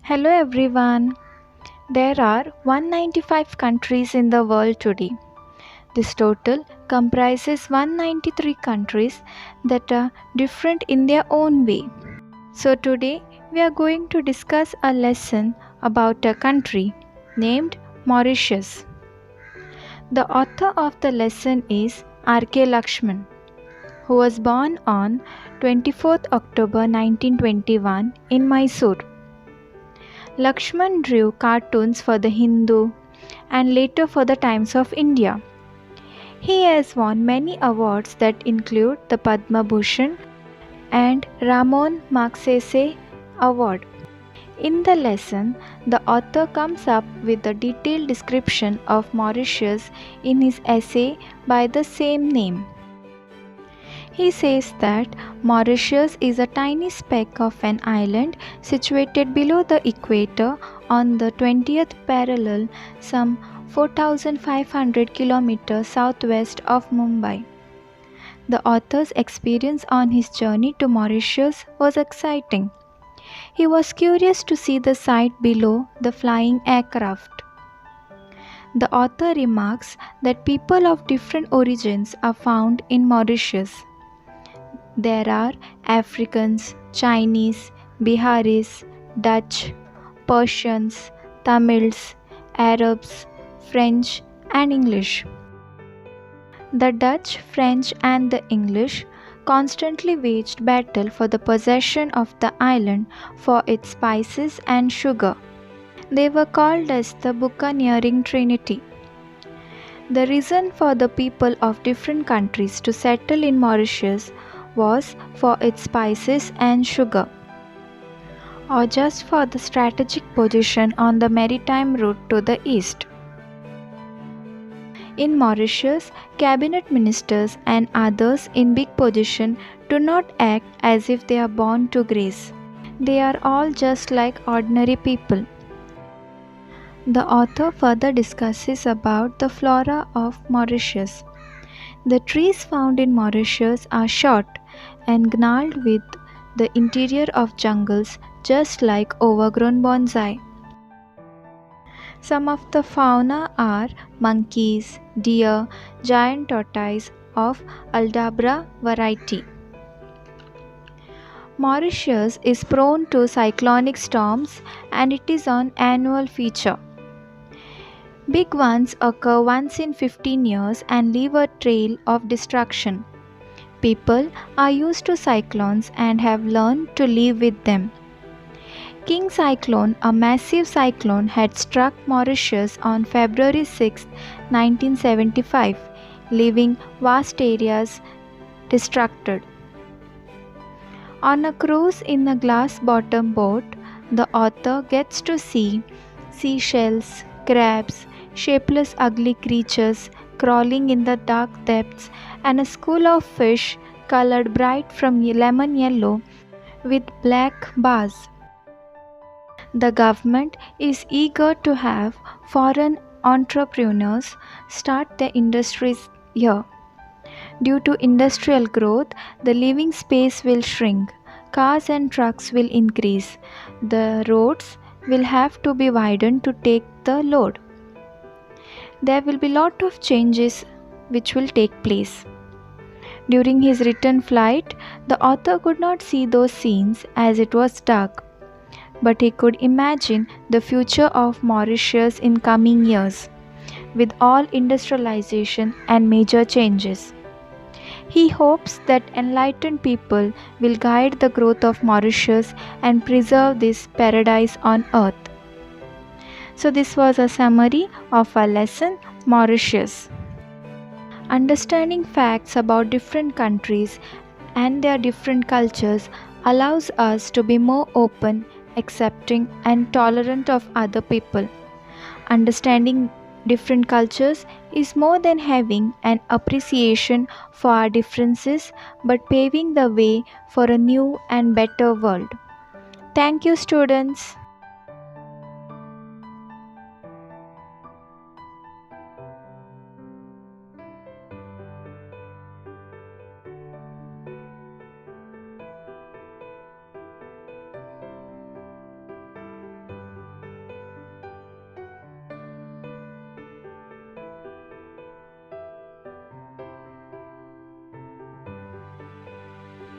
Hello everyone. There are 195 countries in the world today. This total comprises 193 countries that are different in their own way. So today we are going to discuss a lesson about a country named Mauritius. The author of the lesson is R.K. Lakshman, who was born on 24th October 1921 in Mysore. Lakshman drew cartoons for the Hindu and later for the Times of India. He has won many awards that include the Padma Bhushan and Ramon Magsaysay Award. In the lesson, the author comes up with a detailed description of Mauritius in his essay by the same name. He says that Mauritius is a tiny speck of an island situated below the equator on the 20th parallel, some 4,500 kilometers southwest of Mumbai. The author's experience on his journey to Mauritius was exciting. He was curious to see the sight below the flying aircraft. The author remarks that people of different origins are found in Mauritius. There are Africans, Chinese, Biharis, Dutch, Persians, Tamils, Arabs, French, and English. The Dutch, French, and the English constantly waged battle for the possession of the island for its spices and sugar. They were called as the Buccaneering Trinity. The reason for the people of different countries to settle in Mauritius was for its spices and sugar, or just for the strategic position on the maritime route to the east. In Mauritius, cabinet ministers and others in big position do not act as if they are born to grace. They are all just like ordinary people. The author further discusses about the flora of Mauritius. The trees found in Mauritius are short and gnarled with the interior of jungles, just like overgrown bonsai. Some of the fauna are monkeys, deer, giant tortoise of Aldabra variety. Mauritius is prone to cyclonic storms and it is an annual feature. Big ones occur once in 15 years and leave a trail of destruction. People are used to cyclones and have learned to live with them. King Cyclone, a massive cyclone, had struck Mauritius on February 6, 1975, leaving vast areas destructed. On a cruise in a glass-bottom boat, the author gets to see seashells, crabs, shapeless ugly creatures crawling in the dark depths, and a school of fish colored bright from lemon yellow with black bars. The government is eager to have foreign entrepreneurs start their industries here. Due to industrial growth, the living space will shrink. Cars and trucks will increase. The roads will have to be widened to take the load. There will be lot of changes which will take place. During his return flight, the author could not see those scenes as it was dark, but he could imagine the future of Mauritius in coming years, with all industrialization and major changes. He hopes that enlightened people will guide the growth of Mauritius and preserve this paradise on earth. So this was a summary of our lesson, Mauritius. Understanding facts about different countries and their different cultures allows us to be more open, accepting, and tolerant of other people. Understanding different cultures is more than having an appreciation for our differences, but paving the way for a new and better world. Thank you, students.